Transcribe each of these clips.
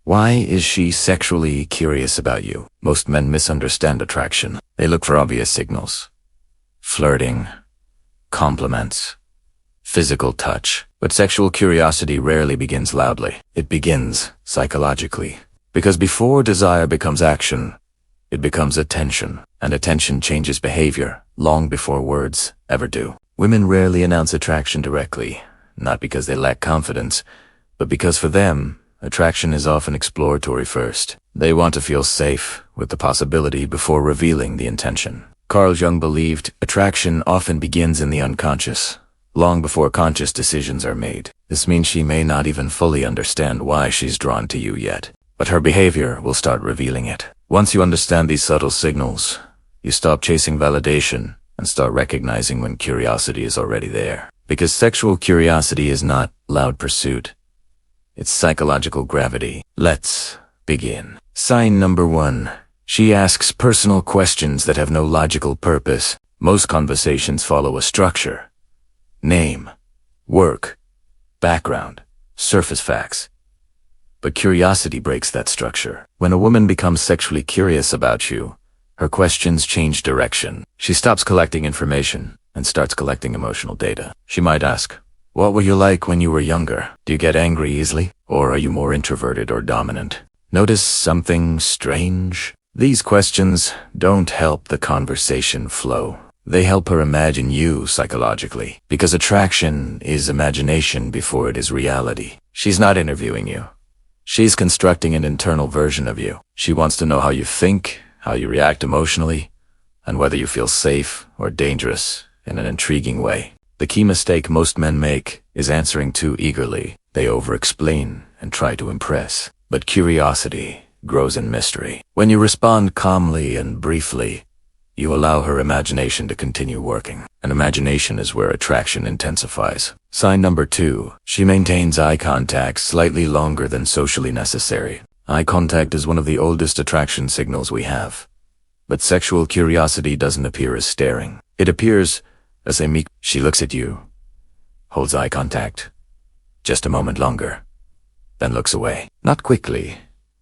Why is she sexually curious about you? Most men misunderstand attraction. They look for obvious signals. Flirting, compliments, physical touch. But sexual curiosity rarely begins loudly. It begins psychologically. Because before desire becomes action, it becomes attention, and attention changes behavior long before words ever do. Women rarely announce attraction directly, not because they lack confidence, but because for them, attraction is often exploratory first. They want to feel safe with the possibility before revealing the intention. Carl Jung believed attraction often begins in the unconscious, long before conscious decisions are made. This means she may not even fully understand why she's drawn to you yet, but her behavior will start revealing it. Once you understand these subtle signals, you stop chasing validation and start recognizing when curiosity is already there. Because sexual curiosity is not loud pursuit. It's psychological gravity. Let's begin. Sign number 1. She asks personal questions that have no logical purpose. Most conversations follow a structure. Name, work, background, surface facts. But curiosity breaks that structure. When a woman becomes sexually curious about you, her questions change direction. She stops collecting information and starts collecting emotional data. She might ask, "What were you like when you were younger? Do you get angry easily? Or are you more introverted or dominant? Notice something strange?" These questions don't help the conversation flow. They help her imagine you psychologically, because attraction is imagination before it is reality. She's not interviewing you. She's constructing an internal version of you. She wants to know how you think, how you react emotionally, and whether you feel safe or dangerous in an intriguing way. The key mistake most men make is answering too eagerly. They over-explain and try to impress. But curiosity grows in mystery. When you respond calmly and briefly, you allow her imagination to continue working. And imagination is where attraction intensifies. Sign number 2. She maintains eye contact slightly longer than socially necessary. Eye contact is one of the oldest attraction signals we have. But sexual curiosity doesn't appear as staring. It appears as a meek. She looks at you, holds eye contact, just a moment longer, then looks away. Not quickly,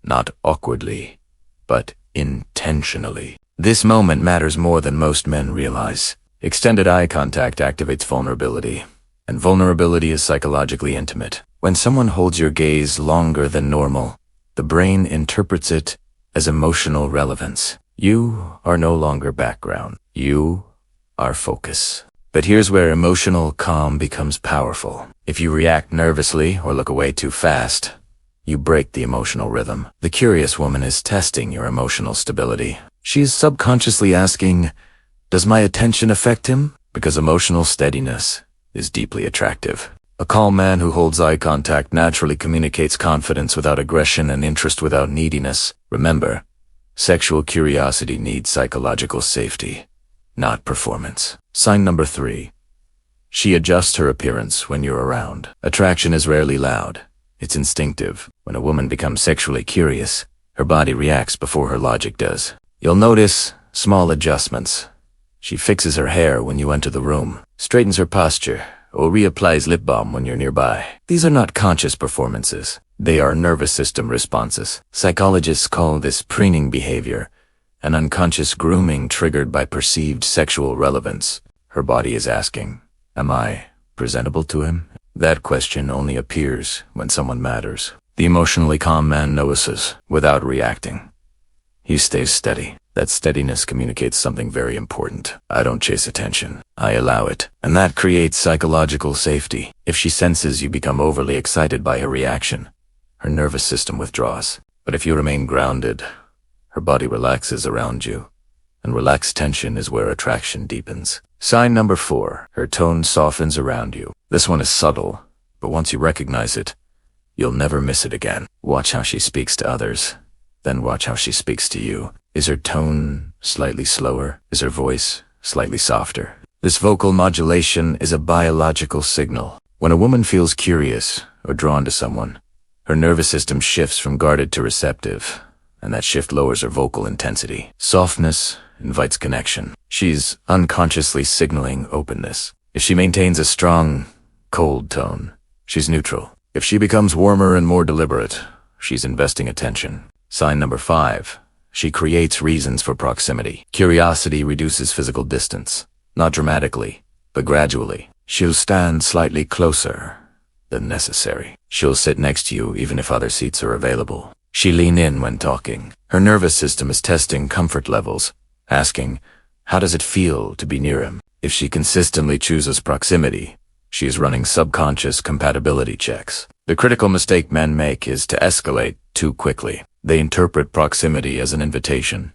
not awkwardly, but intentionally. This moment matters more than most men realize. Extended eye contact activates vulnerability, and vulnerability is psychologically intimate. When someone holds your gaze longer than normal, the brain interprets it as emotional relevance. You are no longer background. You are focus. But here's where emotional calm becomes powerful. If you react nervously or look away too fast, you break the emotional rhythm. The curious woman is testing your emotional stability. She is subconsciously asking, does my attention affect him? Because emotional steadiness is deeply attractive. A calm man who holds eye contact naturally communicates confidence without aggression and interest without neediness. Remember, sexual curiosity needs psychological safety, not performance. Sign number 3. She adjusts her appearance when you're around. Attraction is rarely loud. It's instinctive. When a woman becomes sexually curious, her body reacts before her logic does. You'll notice small adjustments. She fixes her hair when you enter the room, straightens her posture, or reapplies lip balm when you're nearby. These are not conscious performances. They are nervous system responses. Psychologists call this preening behavior, an unconscious grooming triggered by perceived sexual relevance. Her body is asking, am I presentable to him? That question only appears when someone matters. The emotionally calm man notices without reacting. He stays steady. That steadiness communicates something very important. I don't chase attention. I allow it. And that creates psychological safety. If she senses you become overly excited by her reaction, her nervous system withdraws. But if you remain grounded, her body relaxes around you. And relaxed tension is where attraction deepens. Sign number 4. Her tone softens around you. This one is subtle, but once you recognize it, you'll never miss it again. Watch how she speaks to others. Then watch how she speaks to you. Is her tone slightly slower? Is her voice slightly softer? This vocal modulation is a biological signal. When a woman feels curious or drawn to someone, her nervous system shifts from guarded to receptive, and that shift lowers her vocal intensity. Softness invites connection. She's unconsciously signaling openness. If she maintains a strong, cold tone, she's neutral. If she becomes warmer and more deliberate, she's investing attention. Sign number 5. She creates reasons for proximity. Curiosity reduces physical distance, not dramatically, but gradually. She'll stand slightly closer than necessary. She'll sit next to you even if other seats are available. She lean in when talking. Her nervous system is testing comfort levels, asking, how does it feel to be near him? If she consistently chooses proximity, she is running subconscious compatibility checks. The critical mistake men make is to escalate too quickly. They interpret proximity as an invitation.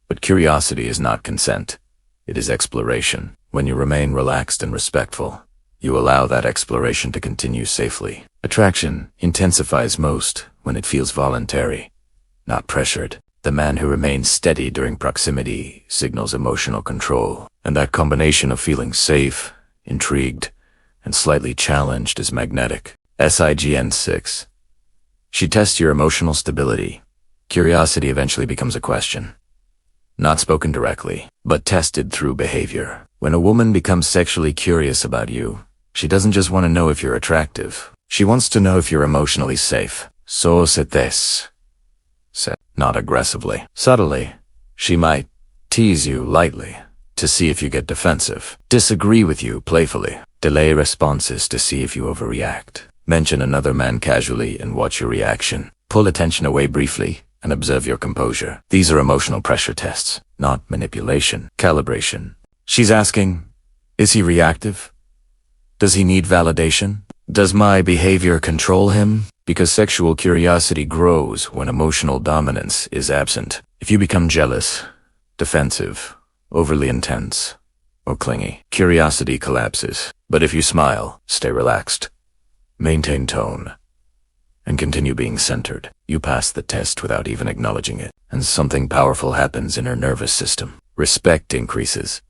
But curiosity is not consent. It is exploration. When you remain relaxed and respectful, you allow that exploration to continue safely. Attraction intensifies most when it feels voluntary, not pressured. The man who remains steady during proximity signals emotional control, and that combination of feeling safe, intrigued, and slightly challenged is magnetic. SIGN 6. She tests your emotional stability. Curiosity eventually becomes a question. Not spoken directly, but tested through behavior. When a woman becomes sexually curious about you, she doesn't just want to know if you're attractive. She wants to know if you're emotionally safe. So setes. Not aggressively. Subtly, she might tease you lightly to see if you get defensive. Disagree with you playfully. Delay responses to see if you overreact. Mention another man casually and watch your reaction. Pull attention away briefly and observe your composure. These are emotional pressure tests, not manipulation. Calibration. She's asking, is he reactive? Does he need validation? Does my behavior control him? Because sexual curiosity grows when emotional dominance is absent. If you become jealous, defensive, overly intense, or clingy, curiosity collapses. But if you smile, stay relaxed, maintain tone, and continue being centered, you pass the test without even acknowledging it. And something powerful happens in her nervous system. Respect increases.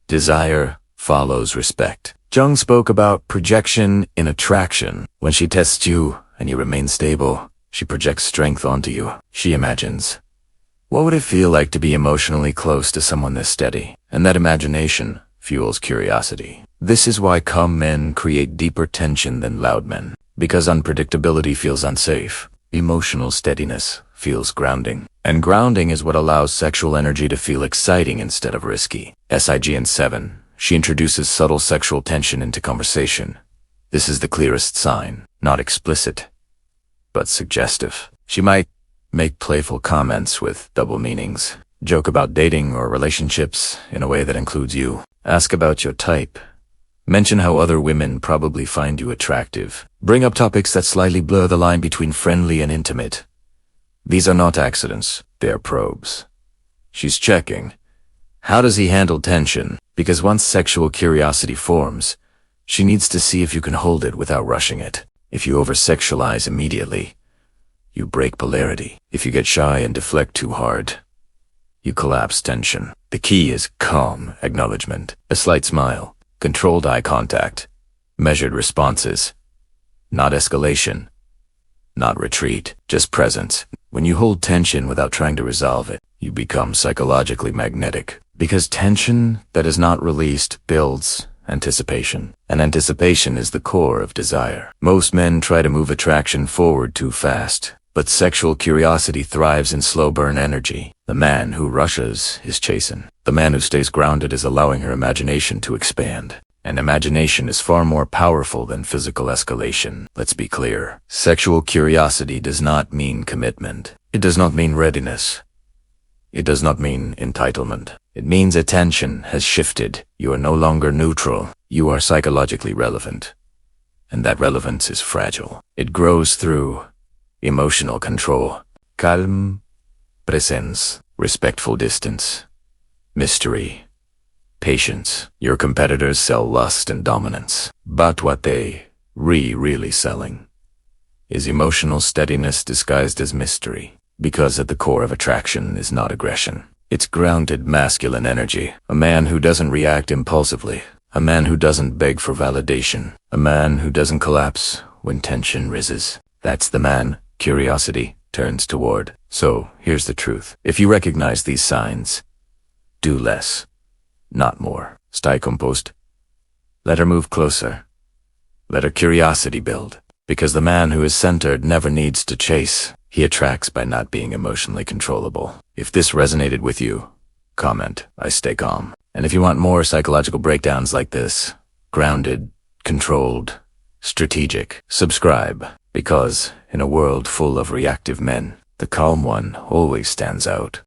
Desire follows respect. Jung spoke about projection in attraction. When she tests you and you remain stable, she projects strength onto you. She imagines, what would it feel like to be emotionally close to someone this steady? And that imagination fuels curiosity. This is why calm men create deeper tension than loud men. Because unpredictability feels unsafe. Emotional steadiness feels grounding. And grounding is what allows sexual energy to feel exciting instead of risky. SIGN 7. She introduces subtle sexual tension into conversation. This is the clearest sign. Not explicit, but suggestive. She might make playful comments with double meanings. Joke about dating or relationships in a way that includes you. Ask about your type. Mention how other women probably find you attractive. Bring up topics that slightly blur the line between friendly and intimate. These are not accidents, they are probes. She's checking. How does he handle tension? Because once sexual curiosity forms, she needs to see if you can hold it without rushing it. If you over-sexualize immediately, you break polarity. If you get shy and deflect too hard, you collapse tension. The key is calm acknowledgement, a slight smile, controlled eye contact, measured responses, not escalation, not retreat, just presence. When you hold tension without trying to resolve it, you become psychologically magnetic. Because tension that is not released builds anticipation. And anticipation is the core of desire. Most men try to move attraction forward too fast, but sexual curiosity thrives in slow burn energy. The man who rushes is chastened. The man who stays grounded is allowing her imagination to expand. And imagination is far more powerful than physical escalation. Let's be clear. Sexual curiosity does not mean commitment. It does not mean readiness. It does not mean entitlement. It means attention has shifted. You are no longer neutral. You are psychologically relevant. And that relevance is fragile. It grows through emotional control, calm, presence, respectful distance, mystery, patience. Your competitors sell lust and dominance. But what they really selling is emotional steadiness disguised as mystery. Because at the core of attraction is not aggression. It's grounded masculine energy. A man who doesn't react impulsively. A man who doesn't beg for validation. A man who doesn't collapse when tension rises. That's the man curiosity turns toward. So, here's the truth. If you recognize these signs, do less, not more. Stay composed. Let her move closer. Let her curiosity build. Because the man who is centered never needs to chase. He attracts by not being emotionally controllable. If this resonated with you, comment, I stay calm. And if you want more psychological breakdowns like this, grounded, controlled, strategic, subscribe. Because in a world full of reactive men, the calm one always stands out.